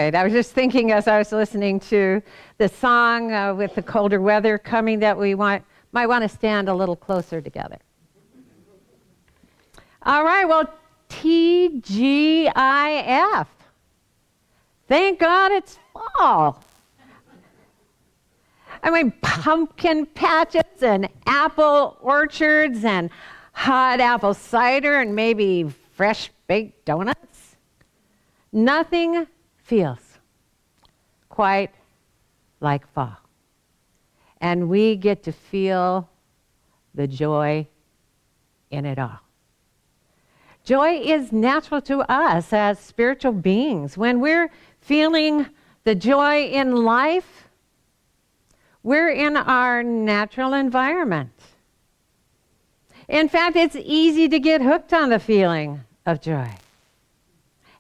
I was just thinking as I was listening to the song with the colder weather coming that we might want to stand a little closer together. All right, well, TGIF. Thank God it's fall. I mean, pumpkin patches and apple orchards and hot apple cider and maybe fresh baked donuts. Nothing feels quite like fall. And we get to feel the joy in it all. Joy is natural to us as spiritual beings. When we're feeling the joy in life, we're in our natural environment. In fact, it's easy to get hooked on the feeling of joy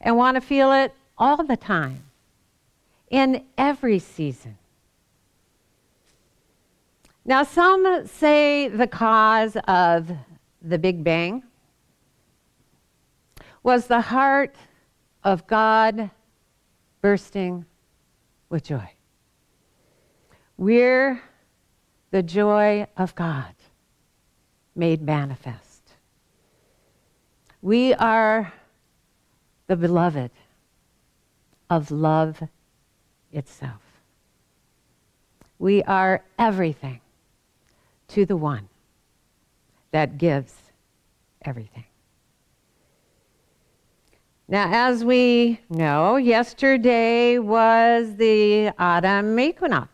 and want to feel it all the time, in every season. Now, some say the cause of the Big Bang was the heart of God bursting with joy. We're the joy of God made manifest. We are the beloved of love itself. We are everything to the one that gives everything. Now, as we know, yesterday was the autumn equinox.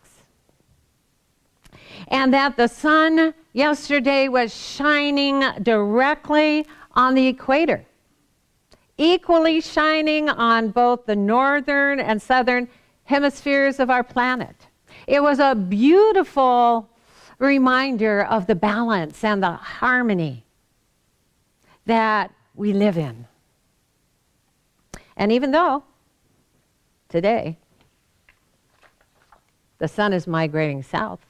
And that the sun yesterday was shining directly on the equator, equally shining on both the northern and southern hemispheres of our planet. It was a beautiful reminder of the balance and the harmony that we live in. And even though today the sun is migrating south,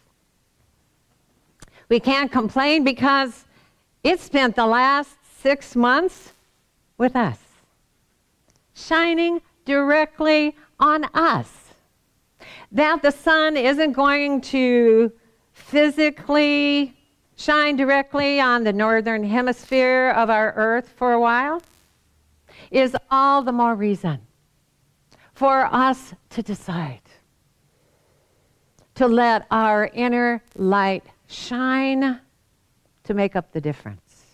we can't complain because it spent the last 6 months with us, shining directly on us. That the sun isn't going to physically shine directly on the northern hemisphere of our earth for a while is all the more reason for us to decide to let our inner light shine to make up the difference.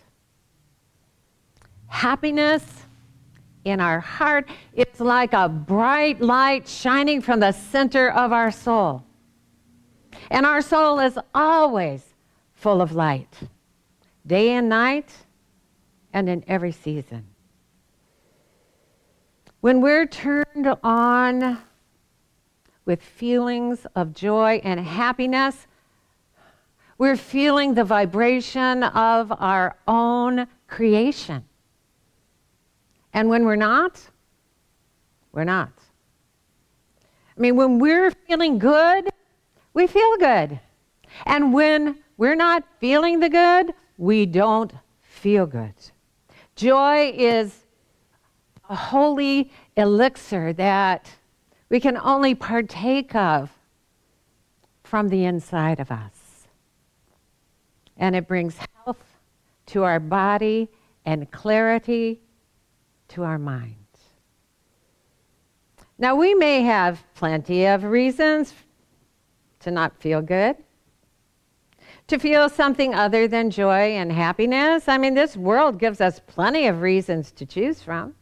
Happiness in our heart, it's like a bright light shining from the center of our soul. And our soul is always full of light, day and night, and in every season. When we're turned on with feelings of joy and happiness, we're feeling the vibration of our own creation. And when we're not, we're not. I mean, when we're feeling good, we feel good. And when we're not feeling the good, we don't feel good. Joy is a holy elixir that we can only partake of from the inside of us. And it brings health to our body and clarity to our mind. Now, we may have plenty of reasons to not feel good, to feel something other than joy and happiness. I mean, this world gives us plenty of reasons to choose from.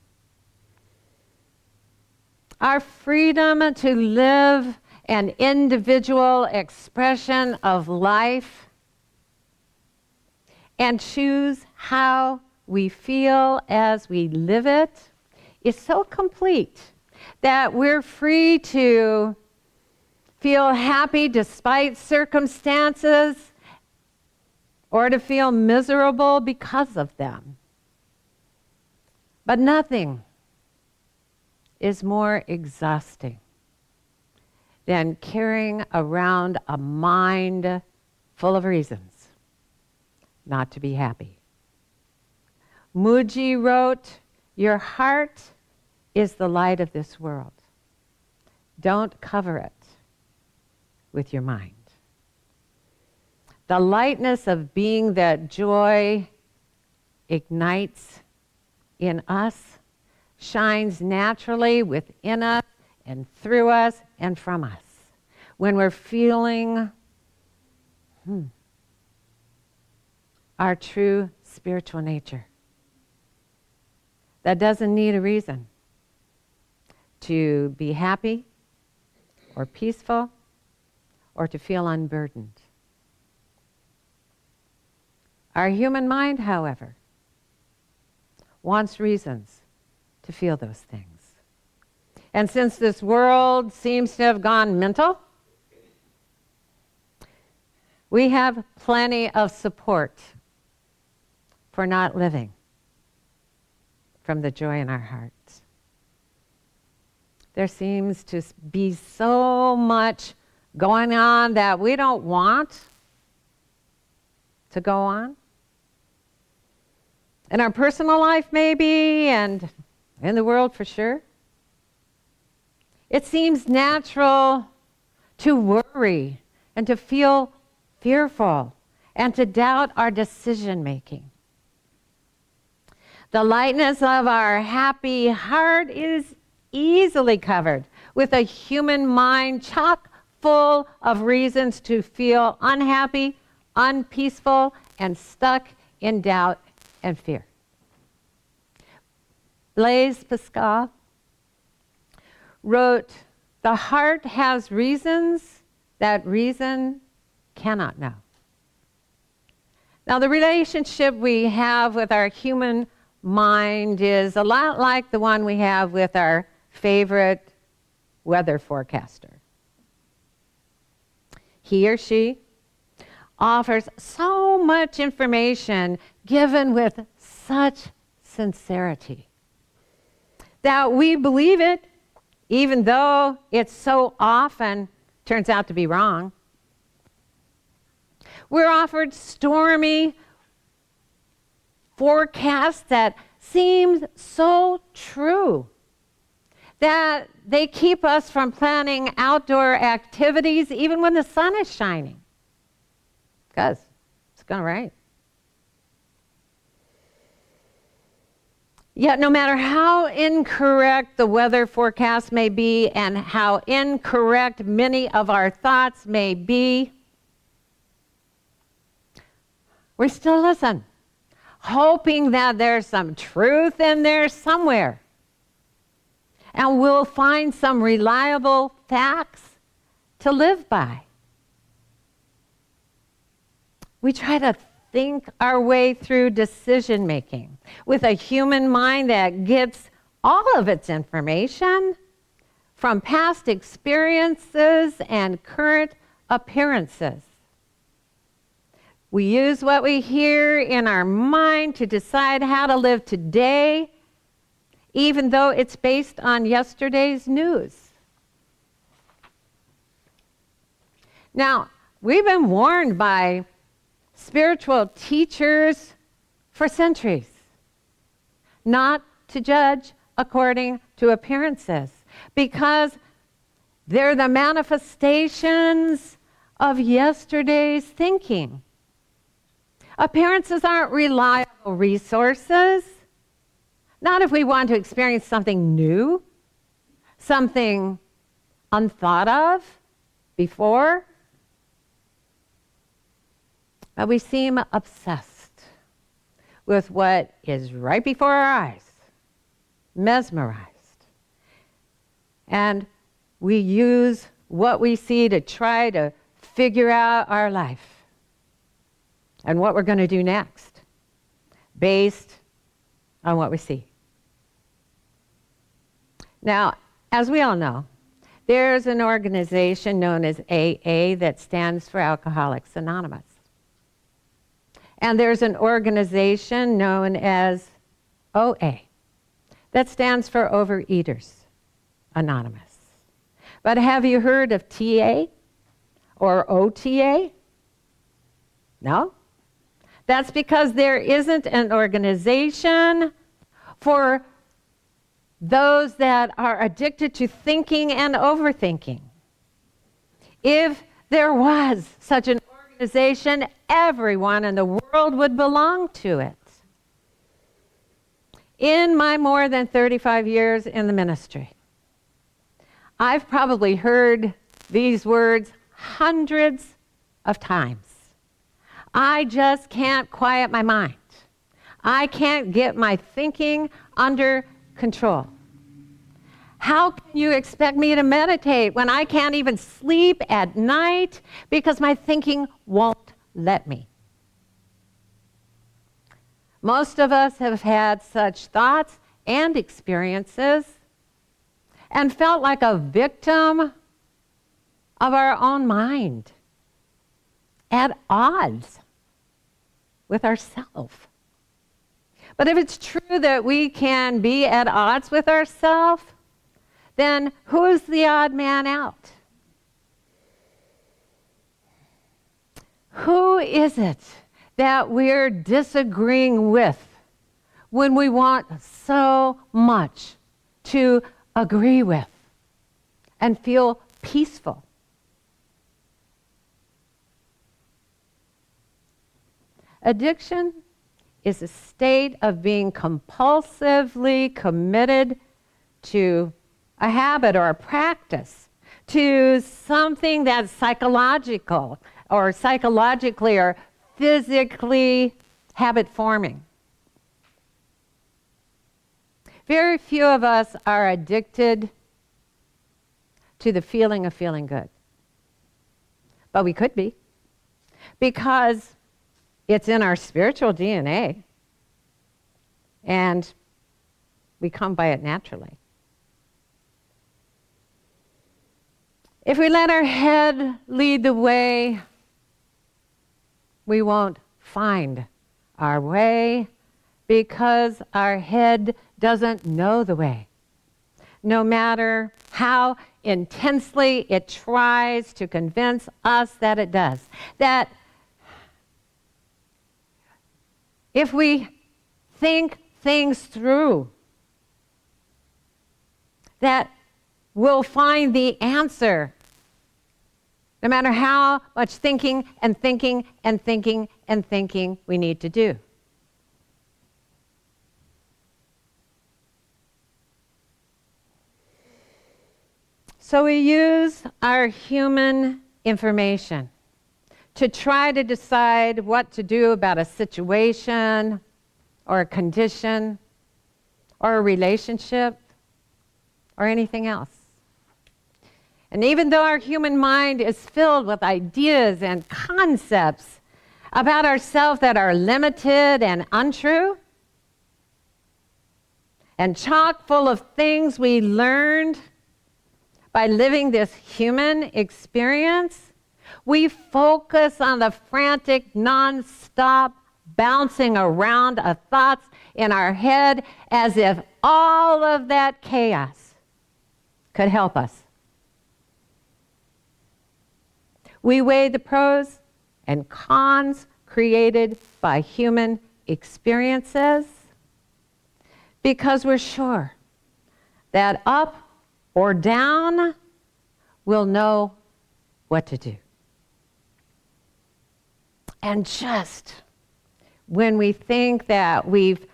Our freedom to live an individual expression of life and choose how we feel as we live it is so complete that we're free to feel happy despite circumstances or to feel miserable because of them. But nothing is more exhausting than carrying around a mind full of reasons not to be happy. Muji wrote, "Your heart is the light of this world. Don't cover it with your mind. The lightness of being that joy ignites in us, shines naturally within us and through us and from us. When we're feeling our true spiritual nature. That doesn't need a reason to be happy or peaceful or to feel unburdened. Our human mind, however, wants reasons to feel those things. And since this world seems to have gone mental, we have plenty of support for not living from the joy in our hearts. There seems to be so much going on that we don't want to go on. In our personal life, maybe, and in the world for sure. It seems natural to worry and to feel fearful and to doubt our decision making. The lightness of our happy heart is easily covered with a human mind chock full of reasons to feel unhappy, unpeaceful, and stuck in doubt and fear. Blaise Pascal wrote, "The heart has reasons that reason cannot know." Now, the relationship we have with our human mind is a lot like the one we have with our favorite weather forecaster. He or she offers so much information given with such sincerity that we believe it, even though it so often turns out to be wrong. We're offered stormy forecasts that seem so true that they keep us from planning outdoor activities even when the sun is shining, because it's going to rain. Yet no matter how incorrect the weather forecast may be and how incorrect many of our thoughts may be, we still listen, hoping that there's some truth in there somewhere. And we'll find some reliable facts to live by. We try to think our way through decision making with a human mind that gets all of its information from past experiences and current appearances. We use what we hear in our mind to decide how to live today, even though it's based on yesterday's news. Now, we've been warned by spiritual teachers for centuries not to judge according to appearances, because they're the manifestations of yesterday's thinking. Appearances aren't reliable resources. Not if we want to experience something new, something unthought of before. But we seem obsessed with what is right before our eyes, mesmerized. And we use what we see to try to figure out our life and what we're going to do next based on what we see. Now, as we all know, there's an organization known as AA that stands for Alcoholics Anonymous. And there's an organization known as OA that stands for Overeaters Anonymous. But have you heard of TA or OTA? No? That's because there isn't an organization for those that are addicted to thinking and overthinking. If there was such an organization, everyone in the world would belong to it. In my more than 35 years in the ministry, I've probably heard these words hundreds of times. I just can't quiet my mind. I can't get my thinking under control. How can you expect me to meditate when I can't even sleep at night because my thinking won't let me? Most of us have had such thoughts and experiences and felt like a victim of our own mind, at odds with ourselves. But if it's true that we can be at odds with ourselves, then who's the odd man out? Who is it that we're disagreeing with when we want so much to agree with and feel peaceful? Addiction is a state of being compulsively committed to a habit or a practice, to something that's psychologically or physically habit forming. Very few of us are addicted to the feeling of feeling good. But we could be, because it's in our spiritual DNA, and we come by it naturally. If we let our head lead the way, we won't find our way, because our head doesn't know the way. No matter how intensely it tries to convince us that it does. That if we think things through, that we'll find the answer, no matter how much thinking and thinking and thinking and thinking we need to do. So we use our human information to try to decide what to do about a situation or a condition or a relationship or anything else. And even though our human mind is filled with ideas and concepts about ourselves that are limited and untrue, and chock full of things we learned by living this human experience, we focus on the frantic, non-stop bouncing around of thoughts in our head as if all of that chaos could help us. We weigh the pros and cons created by human experiences because we're sure that up or down we'll know what to do. And just when we think that we've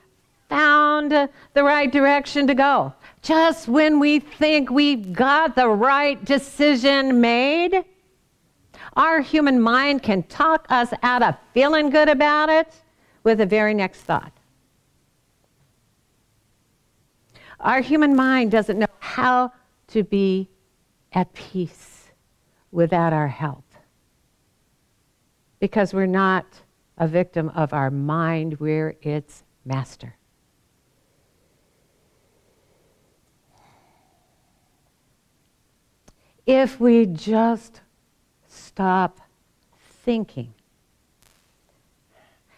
found the right direction to go, just when we think we've got the right decision made, our human mind can talk us out of feeling good about it with the very next thought. Our human mind doesn't know how to be at peace without our help, because we're not a victim of our mind, we're its master. If we just stop thinking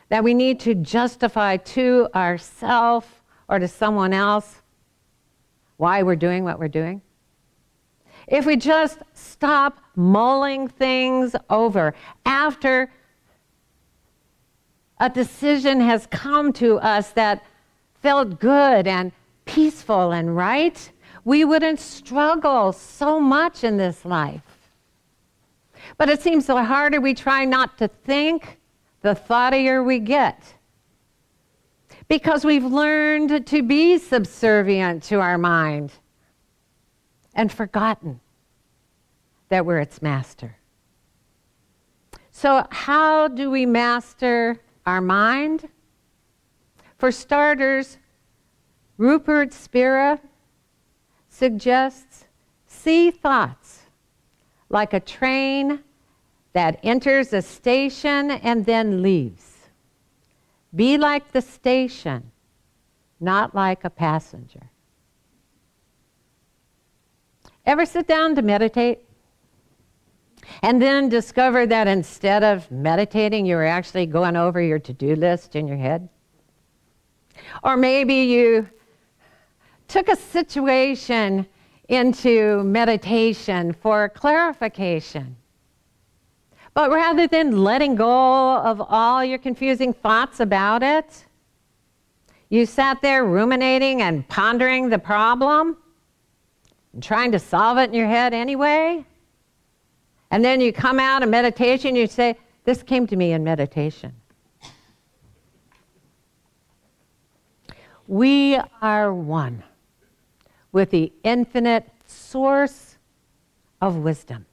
that we need to justify to ourselves or to someone else why we're doing what we're doing, if we just stop mulling things over after a decision has come to us that felt good and peaceful and right, we wouldn't struggle so much in this life. But it seems the harder we try not to think, the thoughtier we get. Because we've learned to be subservient to our mind and forgotten that we're its master. So how do we master our mind? For starters, Rupert Spira suggests see thoughts like a train that enters a station and then leaves. Be like the station, not like a passenger. Ever sit down to meditate and then discover that instead of meditating, you were actually going over your to-do list in your head? Or maybe you took a situation into meditation for clarification. But rather than letting go of all your confusing thoughts about it, you sat there ruminating and pondering the problem and trying to solve it in your head anyway. And then you come out of meditation, you say, this came to me in meditation. We are one with the infinite source of wisdom.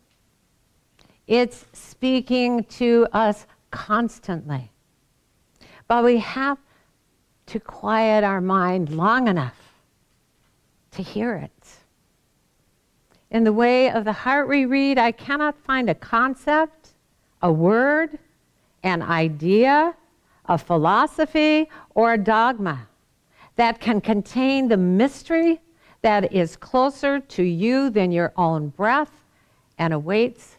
It's speaking to us constantly. But we have to quiet our mind long enough to hear it. In the way of the heart reread, I cannot find a concept, a word, an idea, a philosophy, or a dogma that can contain the mystery that is closer to you than your own breath and awaits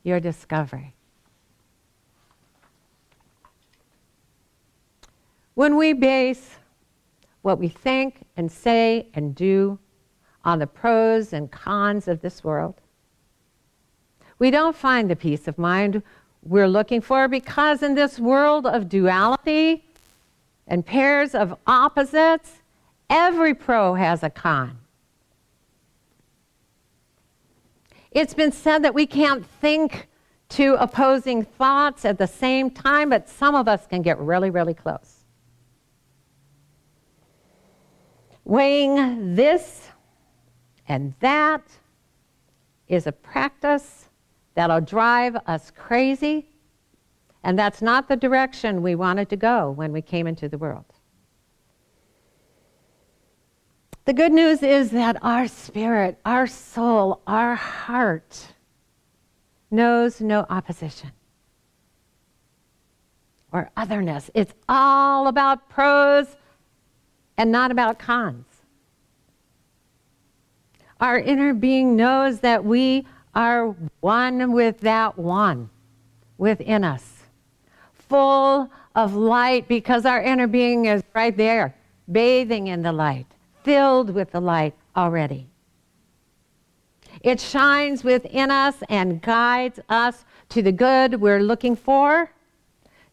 your discovery. When we base what we think and say and do on the pros and cons of this world, we don't find the peace of mind we're looking for, because in this world of duality and pairs of opposites, every pro has a con. It's been said that we can't think two opposing thoughts at the same time, but some of us can get really, really close. Weighing this and that is a practice that'll drive us crazy, and that's not the direction we wanted to go when we came into the world. The good news is that our spirit, our soul, our heart knows no opposition or otherness. It's all about pros and not about cons. Our inner being knows that we are one with that one within us, full of light, because our inner being is right there, bathing in the light, filled with the light already. It shines within us and guides us to the good we're looking for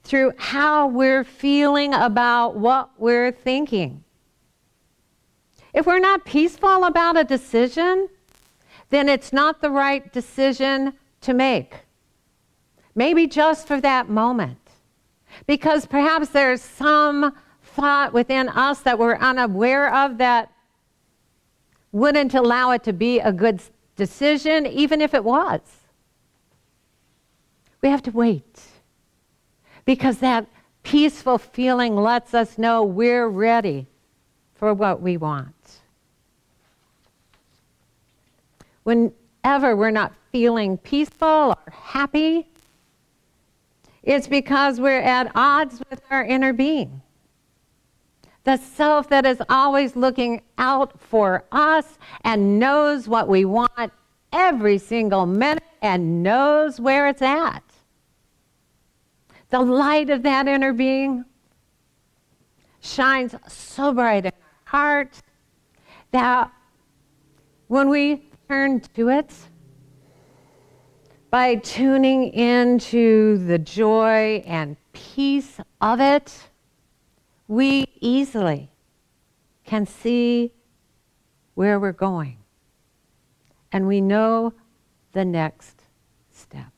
through how we're feeling about what we're thinking. If we're not peaceful about a decision, then it's not the right decision to make. Maybe just for that moment. Because perhaps there's some thought within us that we're unaware of that wouldn't allow it to be a good decision, even if it was. We have to wait, because that peaceful feeling lets us know we're ready for what we want. Whenever we're not feeling peaceful or happy, it's because we're at odds with our inner being. The self that is always looking out for us and knows what we want every single minute and knows where it's at. The light of that inner being shines so bright in our heart that when we turn to it, by tuning into the joy and peace of it, we easily can see where we're going. And we know the next step.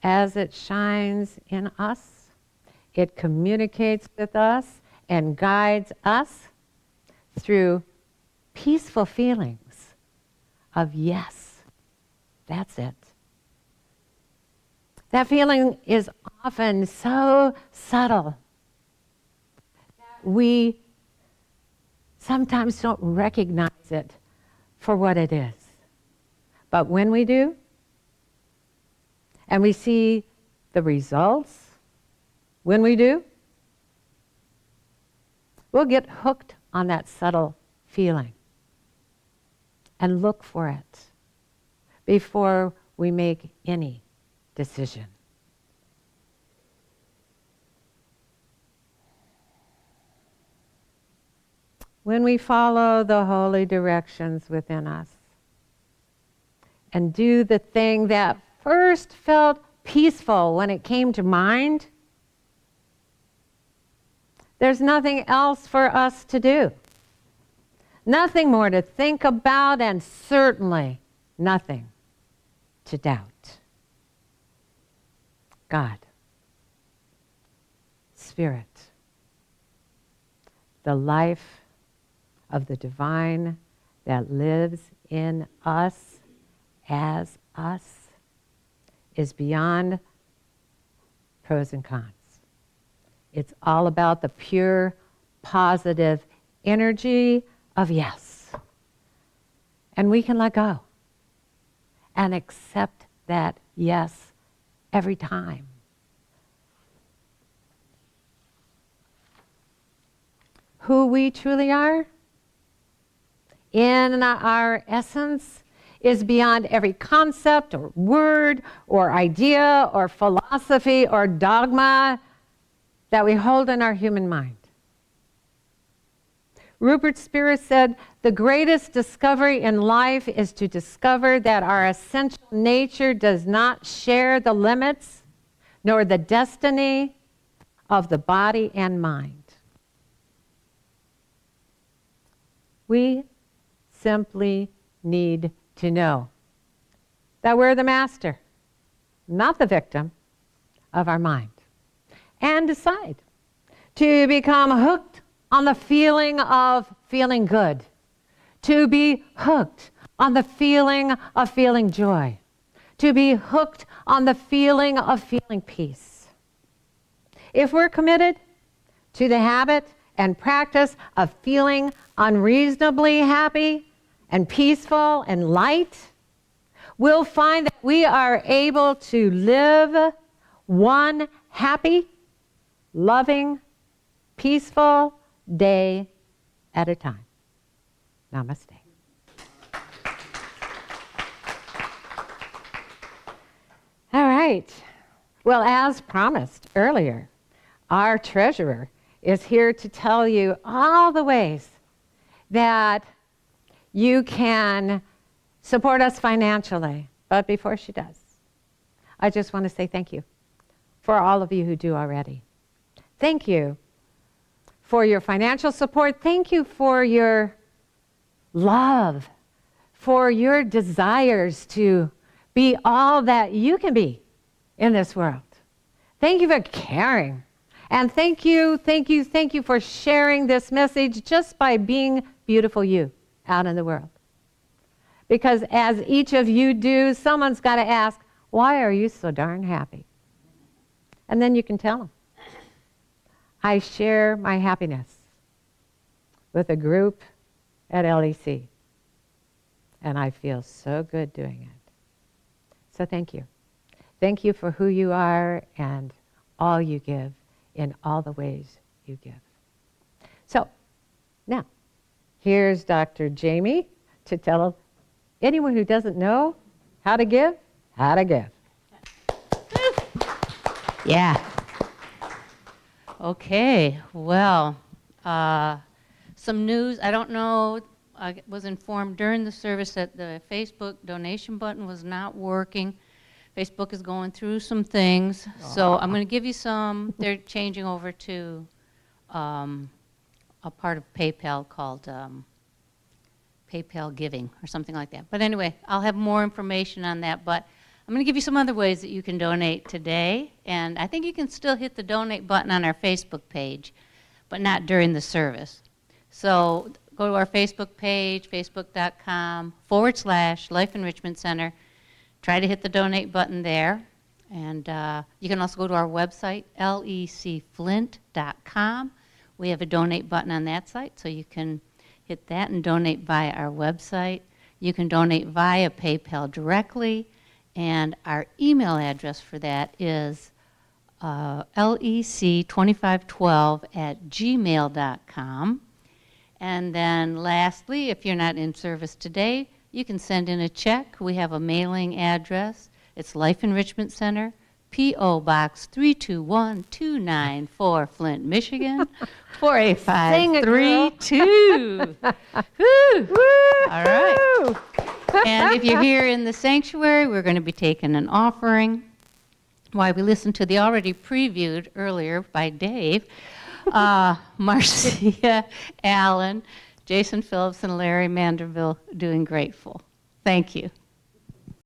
As it shines in us, it communicates with us and guides us through peaceful feelings of yes, that's it. That feeling is often so subtle that we sometimes don't recognize it for what it is. But when we do, and we see the results, when we do, we'll get hooked on that subtle feeling and look for it before we make any decision. When we follow the holy directions within us and do the thing that first felt peaceful when it came to mind, there's nothing else for us to do. Nothing more to think about, and certainly nothing to doubt. God, Spirit, the life of the divine that lives in us as us, is beyond pros and cons. It's all about the pure, positive energy of yes. And we can let go and accept that yes every time. Who we truly are in our essence is beyond every concept or word or idea or philosophy or dogma that we hold in our human mind. Rupert Spira said, "The greatest discovery in life is to discover that our essential nature does not share the limits nor the destiny of the body and mind." We simply need to know that we're the master, not the victim of our mind, and decide to become hooked on the feeling of feeling good, to be hooked on the feeling of feeling joy, to be hooked on the feeling of feeling peace. If we're committed to the habit and practice of feeling unreasonably happy and peaceful and light, we'll find that we are able to live one happy, loving, peaceful day at a time. Namaste. All right. Well, as promised earlier, our treasurer is here to tell you all the ways that you can support us financially. But before she does, I just want to say thank you for all of you who do already. Thank you for your financial support. Thank you for your love, for your desires to be all that you can be in this world. Thank you for caring. And thank you for sharing this message just by being beautiful you out in the world. Because as each of you do, someone's got to ask, why are you so darn happy? And then you can tell them. I share my happiness with a group at LEC. And I feel so good doing it. So thank you. Thank you for who you are and all you give in all the ways you give. So now, here's Dr. Jamie to tell anyone who doesn't know how to give, how to give. Yeah. Okay, well, some news. I don't know, I was informed during the service that the Facebook donation button was not working. Facebook is going through some things, so I'm going to give you some. They're changing over to a part of PayPal called PayPal Giving or something like that. But anyway, I'll have more information on that. But I'm going to give you some other ways that you can donate today. And I think you can still hit the donate button on our Facebook page, but not during the service. So go to our Facebook page, facebook.com/Life Enrichment Center. Try to hit the donate button there. And you can also go to our website, lecflint.com. We have a donate button on that site, so you can hit that and donate via our website. You can donate via PayPal directly, and our email address for that is lec2512@gmail.com. And then lastly, if you're not in service today, you can send in a check. We have a mailing address. It's Life Enrichment Center, P.O. Box 321294, Flint, Michigan, 48532. Woo! All right. And if you're here in the sanctuary, we're going to be taking an offering. Why, we listened to the already previewed earlier by Dave, Marcia Allen, Jason Phillips, and Larry Manderville doing Grateful. Thank you.